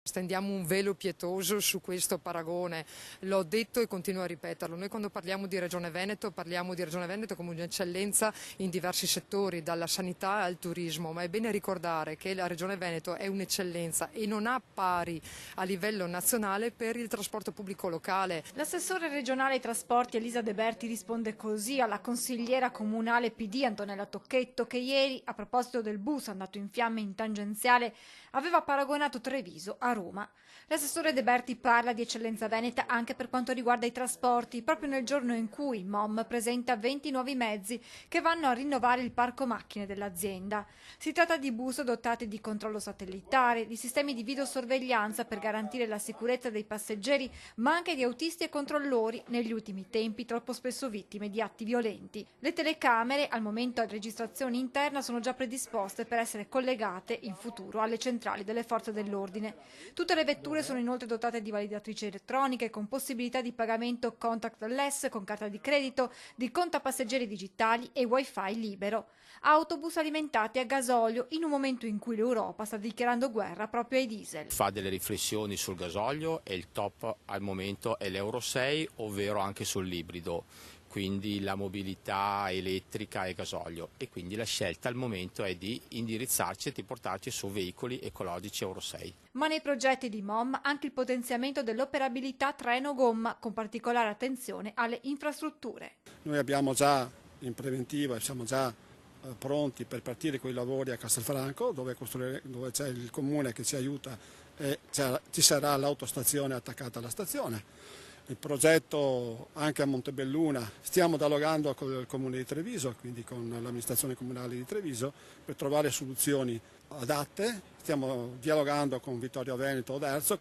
Stendiamo un velo pietoso su questo paragone, l'ho detto e continuo a ripeterlo. Noi quando parliamo di Regione Veneto parliamo di Regione Veneto come un'eccellenza in diversi settori, dalla sanità al turismo, ma è bene ricordare che la Regione Veneto è un'eccellenza e non ha pari a livello nazionale per il trasporto pubblico locale. L'assessore regionale ai trasporti Elisa De Berti risponde così alla consigliera comunale PD Antonella Tocchetto, che ieri, a proposito del bus andato in fiamme in tangenziale, aveva paragonato Treviso a Roma. L'assessore De Berti parla di eccellenza veneta anche per quanto riguarda i trasporti, proprio nel giorno in cui MOM presenta 20 nuovi mezzi che vanno a rinnovare il parco macchine dell'azienda. Si tratta di bus dotati di controllo satellitare, di sistemi di videosorveglianza per garantire la sicurezza dei passeggeri, ma anche di autisti e controllori, negli ultimi tempi troppo spesso vittime di atti violenti. Le telecamere, al momento a registrazione interna, sono già predisposte per essere collegate in futuro alle centrali delle forze dell'ordine. Tutte le vetture sono inoltre dotate di validatrici elettroniche con possibilità di pagamento contactless con carta di credito, di contapasseggeri digitali e wifi libero. Autobus alimentati a gasolio in un momento in cui l'Europa sta dichiarando guerra proprio ai diesel. Fa delle riflessioni sul gasolio e il top al momento è l'Euro 6, ovvero anche sull'ibrido, quindi la mobilità elettrica e gasolio, e quindi la scelta al momento è di indirizzarci e di portarci su veicoli ecologici Euro 6. Ma nei progetti di MOM anche il potenziamento dell'operabilità treno-gomma, con particolare attenzione alle infrastrutture. Noi abbiamo già in preventiva, siamo già pronti per partire con i lavori a Castelfranco, dove c'è il comune che ci aiuta e ci sarà l'autostazione attaccata alla stazione. Il progetto anche a Montebelluna, stiamo dialogando con il comune di Treviso, quindi con l'amministrazione comunale di Treviso, per trovare soluzioni adatte. Stiamo dialogando con Vittorio Veneto Oderzo.